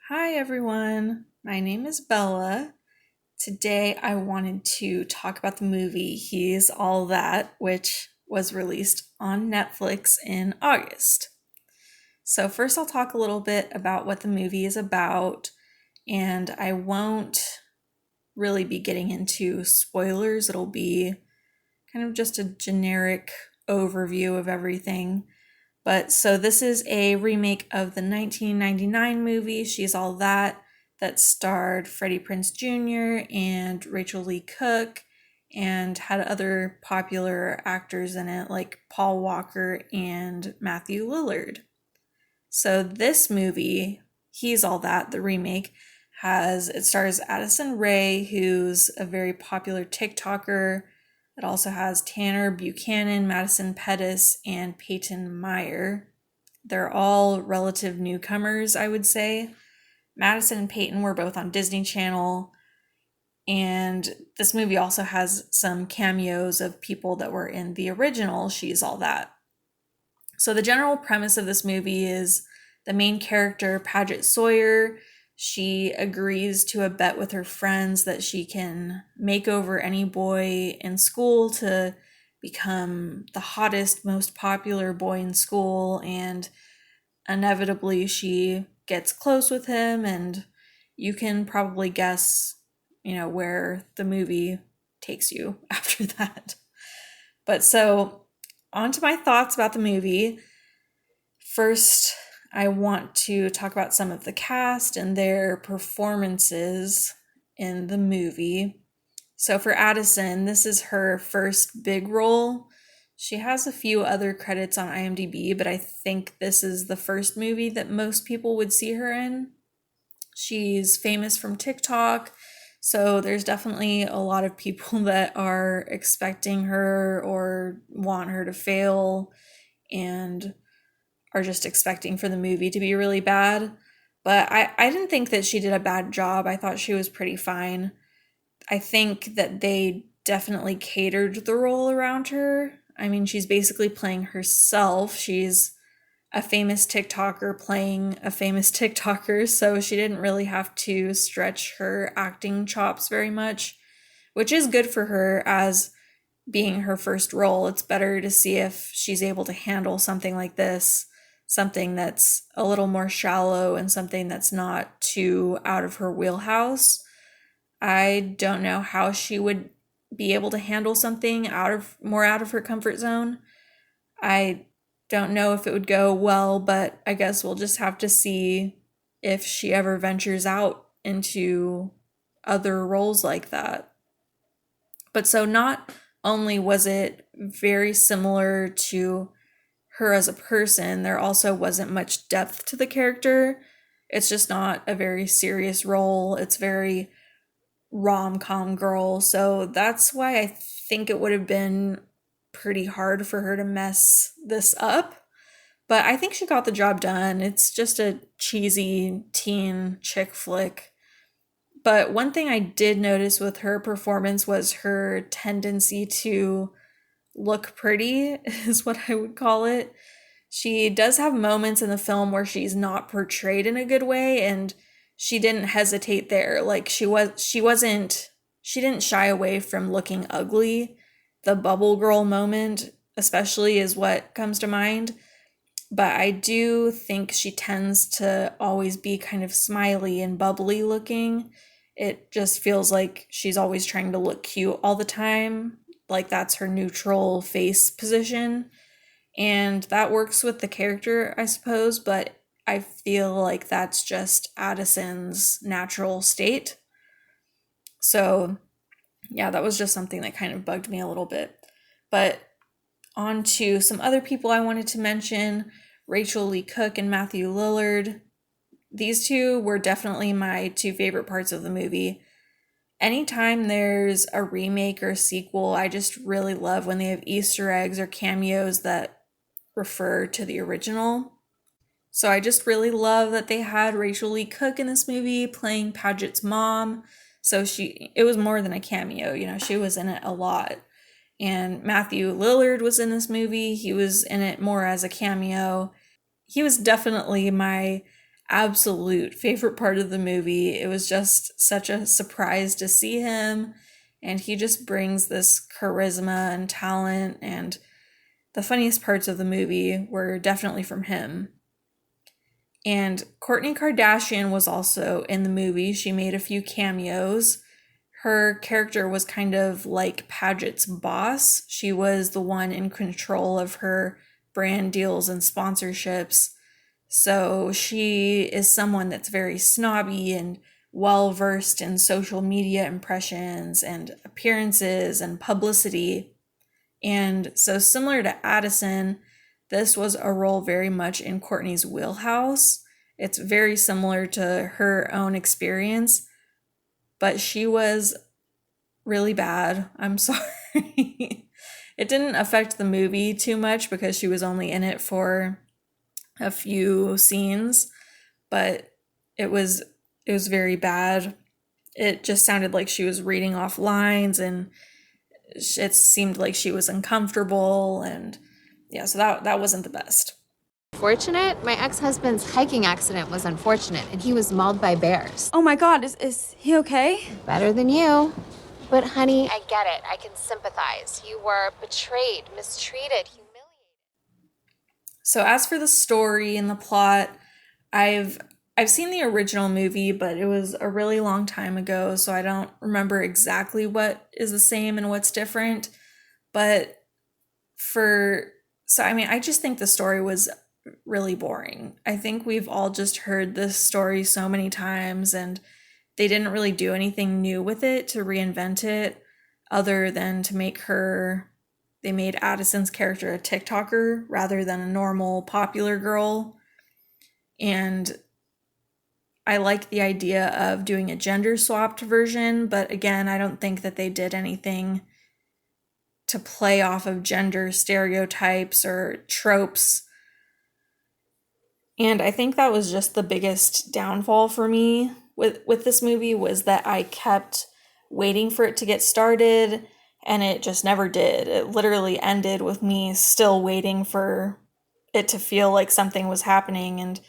Hi everyone, my name is Bella. Today I wanted to talk about the movie He's All That, which was released on Netflix in August. So, first, I'll talk a little bit about what the movie is about, and I won't really be getting into spoilers. It'll be kind of just a generic overview of everything. But so this is a remake of the 1999 movie She's All That, that starred Freddie Prinze Jr. and Rachel Lee Cook and had other popular actors in it like Paul Walker and Matthew Lillard. So this movie, He's All That, the remake, it stars Addison Rae, who's a very popular TikToker. It also has Tanner Buchanan, Madison Pettis, and Peyton Meyer. They're all relative newcomers, I would say. Madison and Peyton were both on Disney Channel, and this movie also has some cameos of people that were in the original She's All That. So the general premise of this movie is the main character, Paget Sawyer, she agrees to a bet with her friends that she can make over any boy in school to become the hottest, most popular boy in school, and inevitably she gets close with him, and you can probably guess, where the movie takes you after that. But so, on to my thoughts about the movie. First, I want to talk about some of the cast and their performances in the movie. So for Addison, this is her first big role. She has a few other credits on IMDb, but I think this is the first movie that most people would see her in. She's famous from TikTok, so there's definitely a lot of people that are expecting her or want her to fail and are just expecting for the movie to be really bad. But I didn't think that she did a bad job. I thought she was pretty fine. I think that they definitely catered the role around her. I mean, she's basically playing herself. She's a famous TikToker playing a famous TikToker, so she didn't really have to stretch her acting chops very much, which is good for her as being her first role. It's better to see if she's able to handle something like this, something that's a little more shallow and something that's not too out of her wheelhouse. I don't know how she would be able to handle something more out of her comfort zone. I don't know if it would go well, but I guess we'll just have to see if she ever ventures out into other roles like that. But so not only was it very similar to her as a person, there also wasn't much depth to the character. It's just not a very serious role. It's very rom-com girl. So that's why I think it would have been pretty hard for her to mess this up. But I think she got the job done. It's just a cheesy teen chick flick. But one thing I did notice with her performance was her tendency to look pretty, is what I would call it. She does have moments in the film where she's not portrayed in a good way, and she didn't hesitate there. Like she didn't shy away from looking ugly. The bubble girl moment especially is what comes to mind. But I do think she tends to always be kind of smiley and bubbly looking. It just feels like she's always trying to look cute all the time. Like that's her neutral face position. And that works with the character, I suppose, but I feel like that's just Addison's natural state. So, yeah, that was just something that kind of bugged me a little bit. But on to some other people I wanted to mention, Rachel Lee Cook and Matthew Lillard. These two were definitely my two favorite parts of the movie. Anytime there's a remake or sequel, I just really love when they have Easter eggs or cameos that refer to the original. So I just really love that they had Rachel Lee Cook in this movie playing Paget's mom. So it was more than a cameo, she was in it a lot. And Matthew Lillard was in this movie. He was in it more as a cameo. He was definitely my absolute favorite part of the movie. It was just such a surprise to see him, and he just brings this charisma and talent, and the funniest parts of the movie were definitely from him. And Kourtney Kardashian was also in the movie. She made a few cameos. Her character was kind of like Paget's boss. She was the one in control of her brand deals and sponsorships. So she is someone that's very snobby and well versed in social media impressions and appearances and publicity. And so, similar to Addison, this was a role very much in Kourtney's wheelhouse. It's very similar to her own experience, but she was really bad. I'm sorry. It didn't affect the movie too much because she was only in it for a few scenes, but it was very bad. It just sounded like she was reading off lines, and it seemed like she was uncomfortable, and yeah, so that wasn't the best. Fortunate? My ex-husband's hiking accident was unfortunate, and he was mauled by bears. Oh my God, is he okay? Better than you. But honey, I get it. I can sympathize. You were betrayed, mistreated, humiliated. So as for the story and the plot, I've seen the original movie, but it was a really long time ago, so I don't remember exactly what is the same and what's different. But I just think the story was really boring. I think we've all just heard this story so many times, and they didn't really do anything new with it to reinvent it other than they made Addison's character a TikToker rather than a normal popular girl. And I like the idea of doing a gender swapped version, but again, I don't think that they did anything to play off of gender stereotypes or tropes. And I think that was just the biggest downfall for me with this movie, was that I kept waiting for it to get started, and it just never did. It literally ended with me still waiting for it to feel like something was happening, and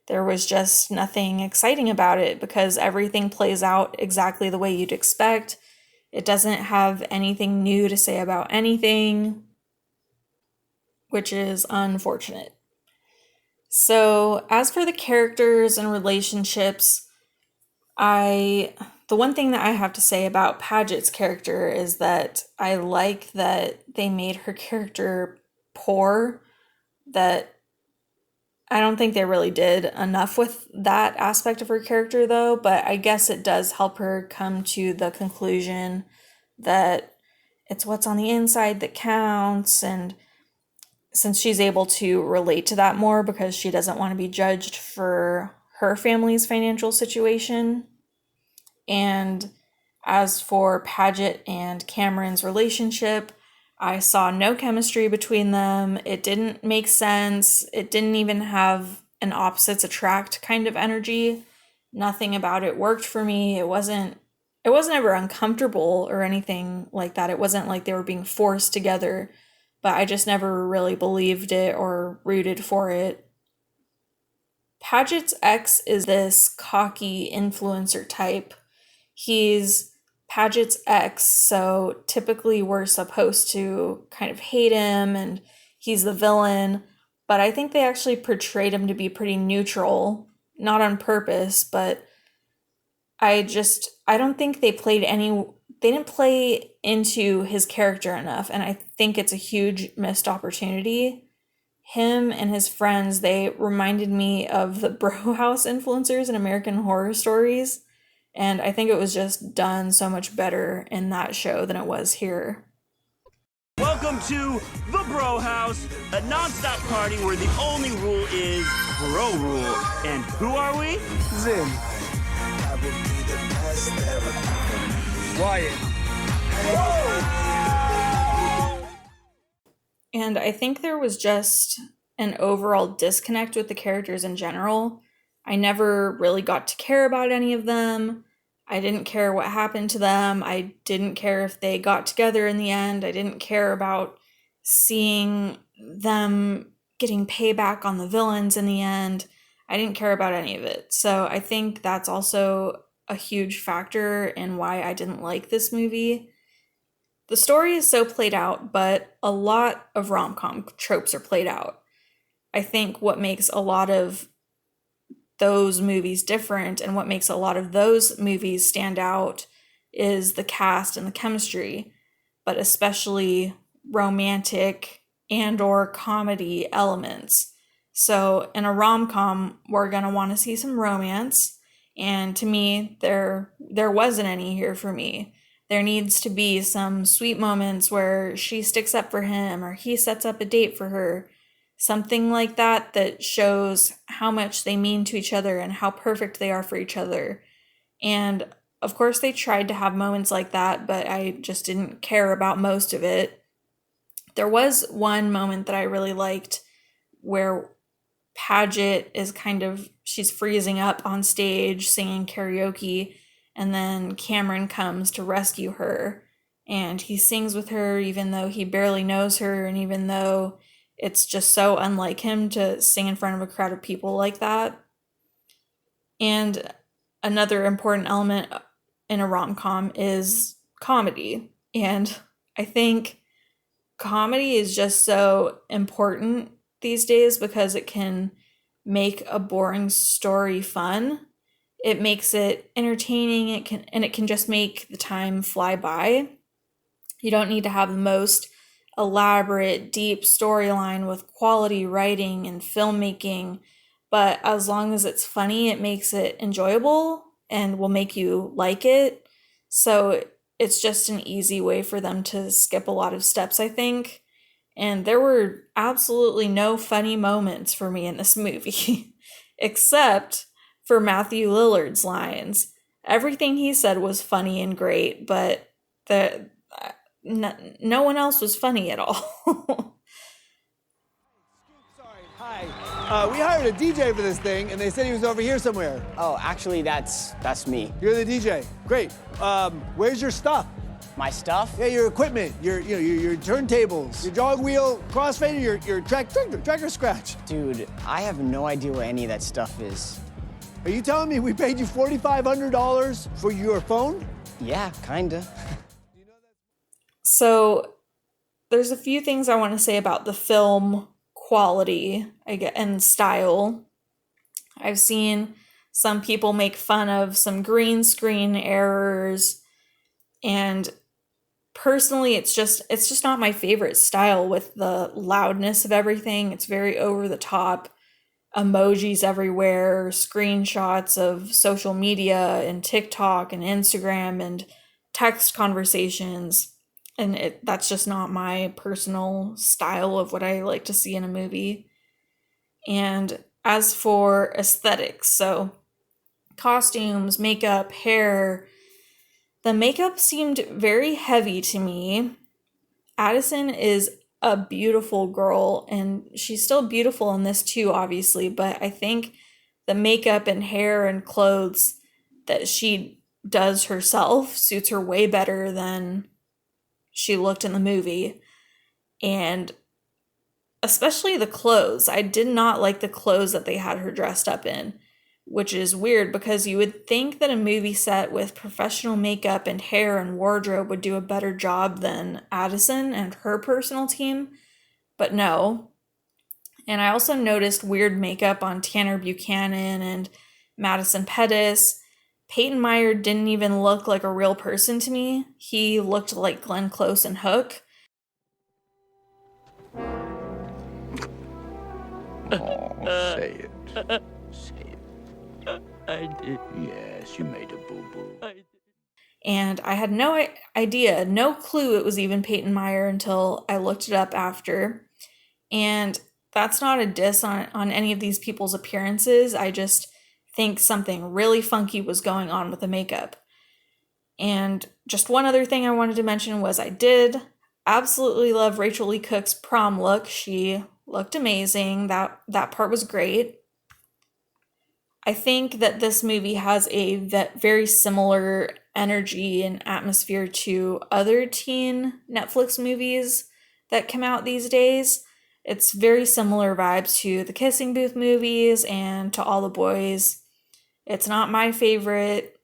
there was just nothing exciting about it because everything plays out exactly the way you'd expect. It doesn't have anything new to say about anything, which is unfortunate. So, as for the characters and relationships, the one thing that I have to say about Paget's character is that I like that they made her character poor, that I don't think they really did enough with that aspect of her character, though, but I guess it does help her come to the conclusion that it's what's on the inside that counts, and since she's able to relate to that more because she doesn't want to be judged for her family's financial situation. And as for Paget and Cameron's relationship, I saw no chemistry between them. It didn't make sense. It didn't even have an opposites attract kind of energy. Nothing about it worked for me. It wasn't ever uncomfortable or anything like that. It wasn't like they were being forced together, but I just never really believed it or rooted for it. Paget's ex is this cocky influencer type. He's Paget's ex, so typically we're supposed to kind of hate him and he's the villain, but I think they actually portrayed him to be pretty neutral, not on purpose, but I don't think they didn't play into his character enough, and I think it's a huge missed opportunity. Him and his friends, they reminded me of the Bro House influencers in American Horror Stories. And I think it was just done so much better in that show than it was here. Welcome to the Bro House, a non-stop party where the only rule is Bro Rule. And who are we? Zin. Wyatt. And I think there was just an overall disconnect with the characters in general. I never really got to care about any of them. I didn't care what happened to them. I didn't care if they got together in the end. I didn't care about seeing them getting payback on the villains in the end. I didn't care about any of it. So I think that's also a huge factor in why I didn't like this movie. The story is so played out, but a lot of rom-com tropes are played out. I think what makes a lot of those movies different and what makes a lot of those movies stand out is the cast and the chemistry, but especially romantic and or comedy elements. So in a rom-com, we're going to want to see some romance, and to me there wasn't any here for me. There needs to be some sweet moments where she sticks up for him or he sets up a date for her. Something like that that shows how much they mean to each other and how perfect they are for each other. And of course, they tried to have moments like that, but I just didn't care about most of it. There was one moment that I really liked where Paget is she's freezing up on stage singing karaoke, and then Cameron comes to rescue her. And he sings with her even though he barely knows her, and even though it's just so unlike him to sing in front of a crowd of people like that. And another important element in a rom-com is comedy. And I think comedy is just so important these days because it can make a boring story fun. It makes it entertaining, it can just make the time fly by. You don't need to have the most elaborate, deep storyline with quality writing and filmmaking, but as long as it's funny, it makes it enjoyable and will make you like it. So it's just an easy way for them to skip a lot of steps, I think. And there were absolutely no funny moments for me in this movie, except for Matthew Lillard's lines. Everything he said was funny and great, but no one else was funny at all. Sorry. Hi. We hired a DJ for this thing, and they said he was over here somewhere. Oh, actually, that's me. You're the DJ. Great. Where's your stuff? My stuff? Yeah, your equipment, your turntables, your jog wheel, crossfader, your tracker scratch. Dude, I have no idea where any of that stuff is. Are you telling me we paid you $4,500 for your phone? Yeah, kinda. So there's a few things I want to say about the film quality and style. I've seen some people make fun of some green screen errors, and personally it's just not my favorite style with the loudness of everything. It's very over the top. Emojis everywhere, screenshots of social media and TikTok and Instagram and text conversations. And that's just not my personal style of what I like to see in a movie. And as for aesthetics, so costumes, makeup, hair, the makeup seemed very heavy to me. Addison is a beautiful girl, and she's still beautiful in this too, obviously, but I think the makeup and hair and clothes that she does herself suits her way better than she looked in the movie. And especially the clothes. I did not like the clothes that they had her dressed up in, which is weird because you would think that a movie set with professional makeup and hair and wardrobe would do a better job than Addison and her personal team, but no. And I also noticed weird makeup on Tanner Buchanan and Madison Pettis. Peyton Meyer didn't even look like a real person to me. He looked like Glenn Close and Hook. Oh, say it. Say it. I did. Yes, you made a boo-boo. And I had no idea, no clue it was even Peyton Meyer until I looked it up after. And that's not a diss on any of these people's appearances. I just think something really funky was going on with the makeup. And just one other thing I wanted to mention was I did absolutely love Rachel Lee Cook's prom look. She looked amazing. That part was great. I think that this movie has a very similar energy and atmosphere to other teen Netflix movies that come out these days. It's very similar vibes to the Kissing Booth movies and to All the Boys. It's not my favorite.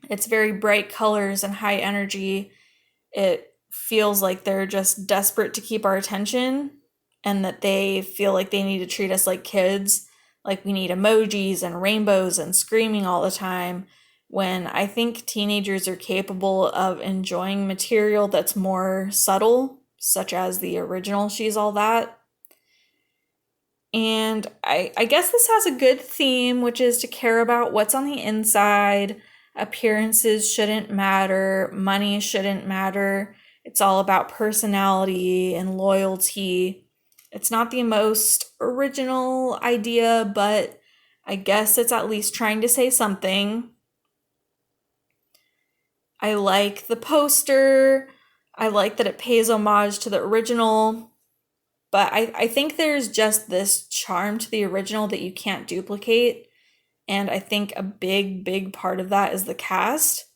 It's very bright colors and high energy. It feels like they're just desperate to keep our attention and that they feel like they need to treat us like kids. Like we need emojis and rainbows and screaming all the time, when I think teenagers are capable of enjoying material that's more subtle, such as the original She's All That. And I guess this has a good theme, which is to care about what's on the inside. Appearances shouldn't matter, money shouldn't matter. It's all about personality and loyalty. It's not the most original idea, but I guess it's at least trying to say something. I like the poster. I like that it pays homage to the original. But I think there's just this charm to the original that you can't duplicate. And I think a big part of that is the cast.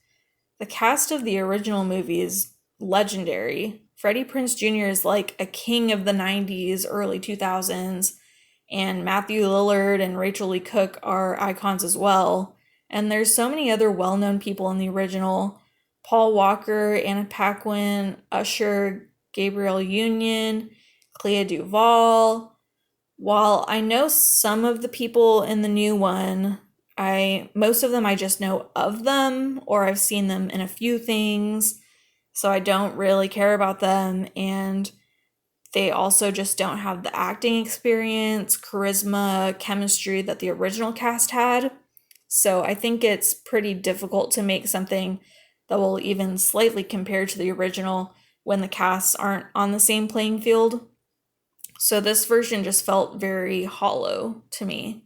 The cast of the original movie is legendary. Freddie Prinze Jr. is like a king of the 90s, early 2000s. And Matthew Lillard and Rachel Lee Cook are icons as well. And there's so many other well-known people in the original. Paul Walker, Anna Paquin, Usher, Gabrielle Union, Clea Duvall. While I know some of the people in the new one, most of them I just know of them, or I've seen them in a few things, so I don't really care about them, and they also just don't have the acting experience, charisma, chemistry that the original cast had. So I think it's pretty difficult to make something that will even slightly compare to the original when the casts aren't on the same playing field. So this version just felt very hollow to me.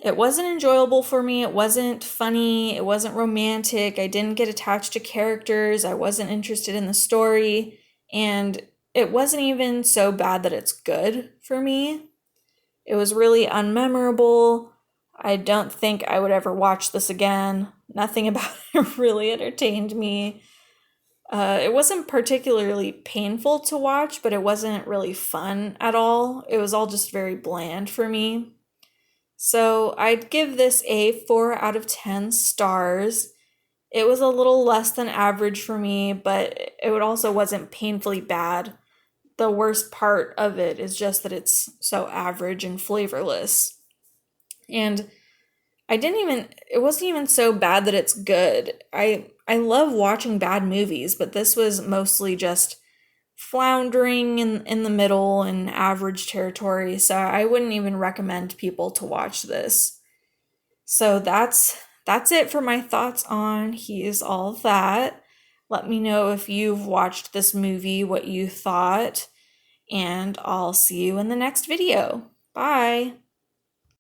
It wasn't enjoyable for me. It wasn't funny. It wasn't romantic. I didn't get attached to characters. I wasn't interested in the story. And it wasn't even so bad that it's good for me. It was really unmemorable. I don't think I would ever watch this again. Nothing about it really entertained me. It wasn't particularly painful to watch, but it wasn't really fun at all. It was all just very bland for me. So I'd give this a 4 out of 10 stars. It was a little less than average for me, but it also wasn't painfully bad. The worst part of it is just that it's so average and flavorless. And it wasn't even so bad that it's good. I love watching bad movies, but this was mostly just floundering in the middle and average territory, so I wouldn't even recommend people to watch this. So that's it for my thoughts on He's All That. Let me know if you've watched this movie, what you thought, and I'll see you in the next video. Bye!